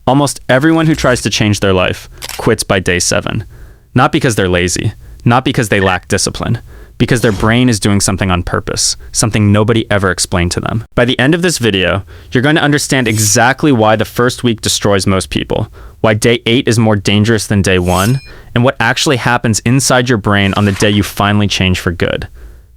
Almost everyone who tries to change their life quits by day 7. Not because they're lazy, not because they lack discipline, because their brain is doing something on purpose, something nobody ever explained to them. By the end of this video, you're going to understand exactly why the first week destroys most people, why day 8 is more dangerous than day 1, and what actually happens inside your brain on the day you finally change for good.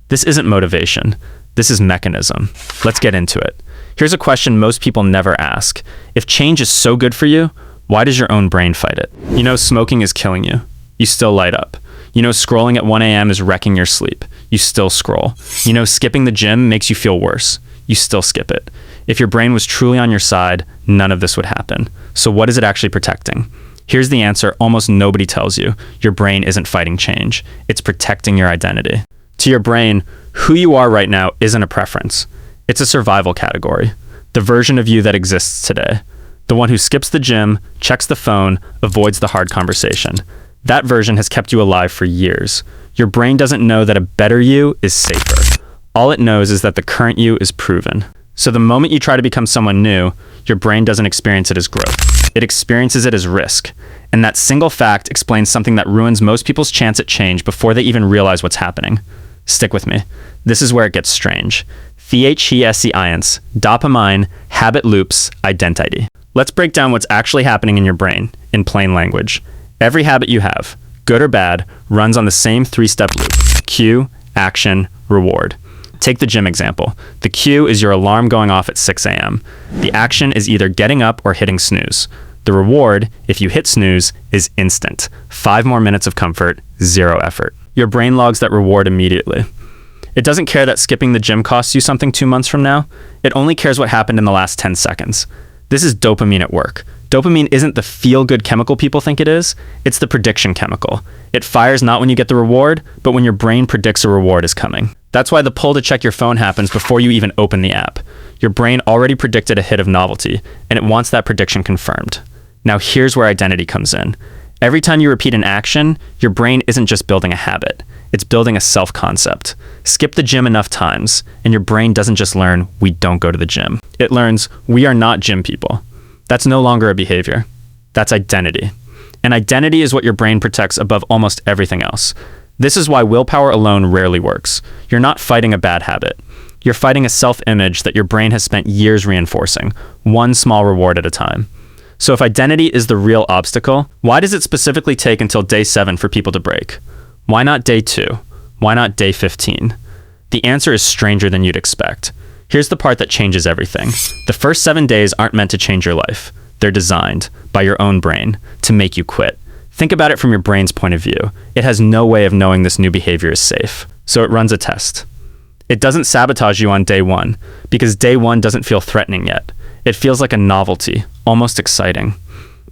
This isn't motivation. This is mechanism. Let's get into it. Here's a question most people never ask. If change is so good for you, why does your own brain fight it? You know smoking is killing you. You still light up. You know scrolling at 1 a.m. is wrecking your sleep. You still scroll. You know skipping the gym makes you feel worse. You still skip it. If your brain was truly on your side, none of this would happen. So what is it actually protecting? Here's the answer almost nobody tells you. Your brain isn't fighting change. It's protecting your identity. To your brain, who you are right now isn't a preference. It's a survival category. The version of you that exists today. The one who skips the gym, checks the phone, avoids the hard conversation. That version has kept you alive for years. Your brain doesn't know that a better you is safer. All it knows is that the current you is proven. So the moment you try to become someone new, your brain doesn't experience it as growth. It experiences it as risk. And that single fact explains something that ruins most people's chance at change before they even realize what's happening. Stick with me. This is where it gets strange. Science, dopamine, habit loops, identity. Let's break down what's actually happening in your brain in plain language. Every habit you have, good or bad, runs on the same 3-step loop. Cue, action, reward. Take the gym example. The cue is your alarm going off at 6 a.m. The action is either getting up or hitting snooze. The reward, if you hit snooze, is instant. 5 more minutes of comfort, 0 effort. Your brain logs that reward immediately. It doesn't care that skipping the gym costs you something 2 months from now. It only cares what happened in the last 10 seconds. This is dopamine at work. Dopamine isn't the feel-good chemical people think it is. It's the prediction chemical. It fires not when you get the reward, but when your brain predicts a reward is coming. That's why the pull to check your phone happens before you even open the app. Your brain already predicted a hit of novelty, and it wants that prediction confirmed. Now here's where identity comes in. Every time you repeat an action, your brain isn't just building a habit. It's building a self-concept. Skip the gym enough times, and your brain doesn't just learn, we don't go to the gym. It learns, we are not gym people. That's no longer a behavior. That's identity. And identity is what your brain protects above almost everything else. This is why willpower alone rarely works. You're not fighting a bad habit. You're fighting a self-image that your brain has spent years reinforcing, one small reward at a time. So if identity is the real obstacle, why does it specifically take until day 7 for people to break? Why not day 2? Why not day 15? The answer is stranger than you'd expect. Here's the part that changes everything. The first 7 days aren't meant to change your life. They're designed, by your own brain, to make you quit. Think about it from your brain's point of view. It has no way of knowing this new behavior is safe. So it runs a test. It doesn't sabotage you on day 1, because day 1 doesn't feel threatening yet. It feels like a novelty, almost exciting.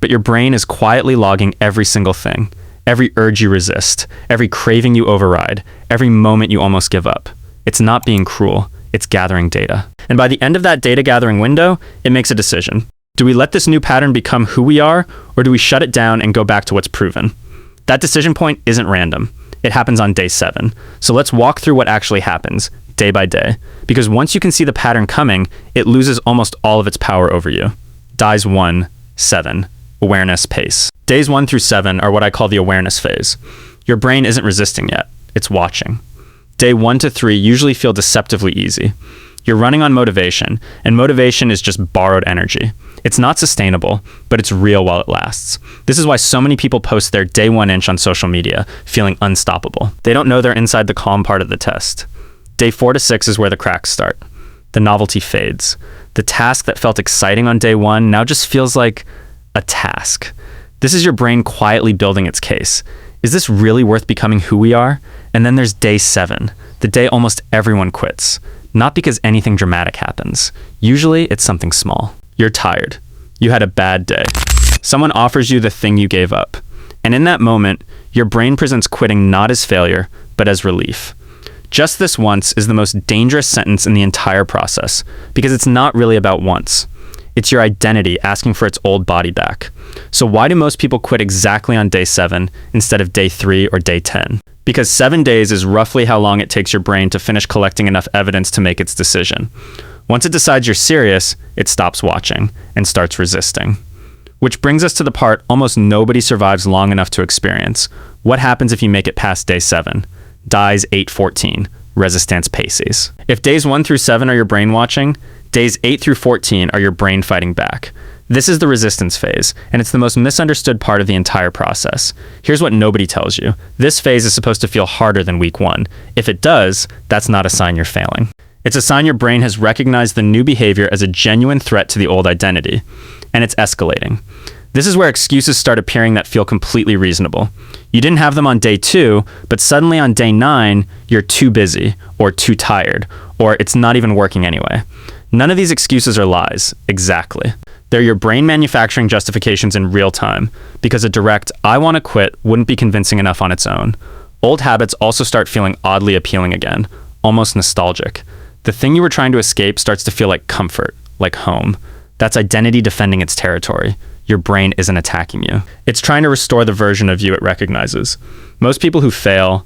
But your brain is quietly logging every single thing. Every urge you resist, every craving you override, every moment you almost give up. It's not being cruel. It's gathering data. And by the end of that data gathering window, it makes a decision. Do we let this new pattern become who we are, or do we shut it down and go back to what's proven? That decision point isn't random. It happens on day 7. So let's walk through what actually happens, day by day. Because once you can see the pattern coming, it loses almost all of its power over you. Dies 1, 7, awareness, pace. Days 1 through 7 are what I call the awareness phase. Your brain isn't resisting yet. It's watching. Day 1 to 3 usually feel deceptively easy. You're running on motivation, and motivation is just borrowed energy. It's not sustainable, but it's real while it lasts. This is why so many people post their day 1 inch on social media, feeling unstoppable. They don't know they're inside the calm part of the test. Day 4 to 6 is where the cracks start. The novelty fades. The task that felt exciting on day 1 now just feels like a task. This is your brain quietly building its case. Is this really worth becoming who we are? And then there's day 7, the day almost everyone quits. Not because anything dramatic happens. Usually it's something small. You're tired. You had a bad day. Someone offers you the thing you gave up. And in that moment, your brain presents quitting not as failure, but as relief. Just this once is the most dangerous sentence in the entire process, because it's not really about once. It's your identity asking for its old body back. So why do most people quit exactly on day 7 instead of day 3 or day 10? Because 7 days is roughly how long it takes your brain to finish collecting enough evidence to make its decision. Once it decides you're serious, it stops watching and starts resisting. Which brings us to the part almost nobody survives long enough to experience. What happens if you make it past day 7? Dies 8:14. Resistance Paces. If days 1 through 7 are your brain watching, days 8 through 14 are your brain fighting back. This is the resistance phase, and it's the most misunderstood part of the entire process. Here's what nobody tells you. This phase is supposed to feel harder than week 1. If it does, that's not a sign you're failing. It's a sign your brain has recognized the new behavior as a genuine threat to the old identity, and it's escalating. This is where excuses start appearing that feel completely reasonable. You didn't have them on day 2, but suddenly on day 9, you're too busy, or too tired, or it's not even working anyway. None of these excuses are lies, exactly. They're your brain manufacturing justifications in real time, because a direct, I want to quit wouldn't be convincing enough on its own. Old habits also start feeling oddly appealing again, almost nostalgic. The thing you were trying to escape starts to feel like comfort, like home. That's identity defending its territory. Your brain isn't attacking you. It's trying to restore the version of you it recognizes. Most people who fail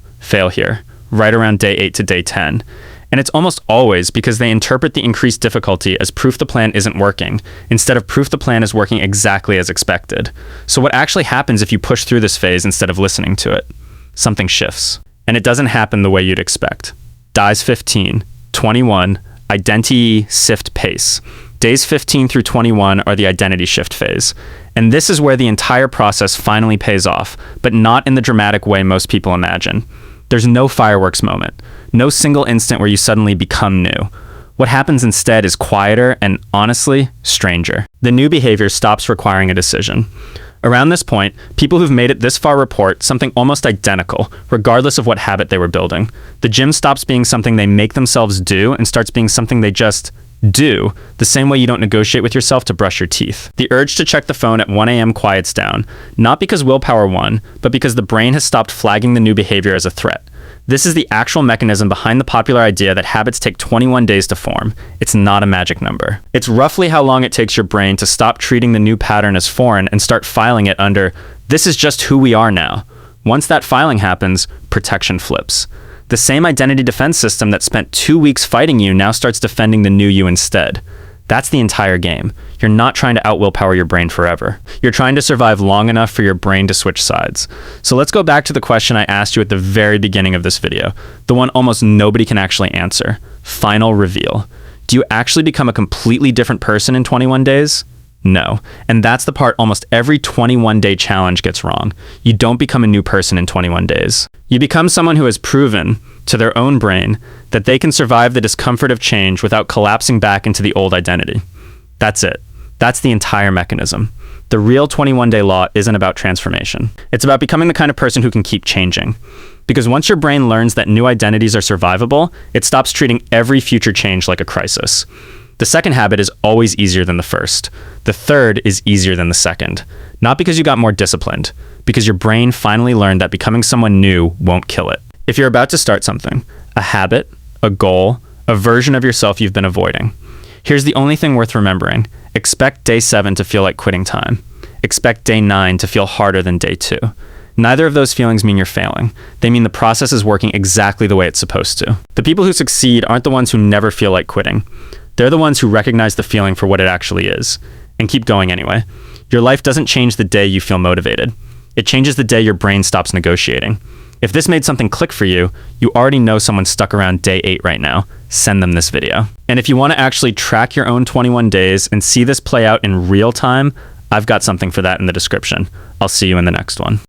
here, right around day 8 to day 10. And it's almost always because they interpret the increased difficulty as proof the plan isn't working, instead of proof the plan is working exactly as expected. So what actually happens if you push through this phase instead of listening to it? Something shifts. And it doesn't happen the way you'd expect. Dies 15, 21, identity sift pace. Days 15 through 21 are the identity shift phase. And this is where the entire process finally pays off, but not in the dramatic way most people imagine. There's no fireworks moment, no single instant where you suddenly become new. What happens instead is quieter and, honestly, stranger. The new behavior stops requiring a decision. Around this point, people who've made it this far report something almost identical, regardless of what habit they were building. The gym stops being something they make themselves do and starts being something they just do, the same way you don't negotiate with yourself to brush your teeth. The urge to check the phone at 1 a.m. quiets down, not because willpower won, but because the brain has stopped flagging the new behavior as a threat. This is the actual mechanism behind the popular idea that habits take 21 days to form. It's not a magic number. It's roughly how long it takes your brain to stop treating the new pattern as foreign and start filing it under, this is just who we are now. Once that filing happens, protection flips. The same identity defense system that spent 2 weeks fighting you now starts defending the new you instead. That's the entire game. You're not trying to out-willpower your brain forever. You're trying to survive long enough for your brain to switch sides. So let's go back to the question I asked you at the very beginning of this video, the one almost nobody can actually answer. Final reveal. Do you actually become a completely different person in 21 days? No. And that's the part almost every 21-day challenge gets wrong. You don't become a new person in 21 days. You become someone who has proven, to their own brain, that they can survive the discomfort of change without collapsing back into the old identity. That's it. That's the entire mechanism. The real 21-day law isn't about transformation. It's about becoming the kind of person who can keep changing. Because once your brain learns that new identities are survivable, it stops treating every future change like a crisis. The second habit is always easier than the first. The third is easier than the second. Not because you got more disciplined, because your brain finally learned that becoming someone new won't kill it. If you're about to start something, a habit, a goal, a version of yourself you've been avoiding, here's the only thing worth remembering. Expect day 7 to feel like quitting time. Expect day 9 to feel harder than day 2. Neither of those feelings mean you're failing. They mean the process is working exactly the way it's supposed to. The people who succeed aren't the ones who never feel like quitting. They're the ones who recognize the feeling for what it actually is, and keep going anyway. Your life doesn't change the day you feel motivated. It changes the day your brain stops negotiating. If this made something click for you, you already know someone stuck around day 8 right now. Send them this video. And if you want to actually track your own 21 days and see this play out in real time, I've got something for that in the description. I'll see you in the next one.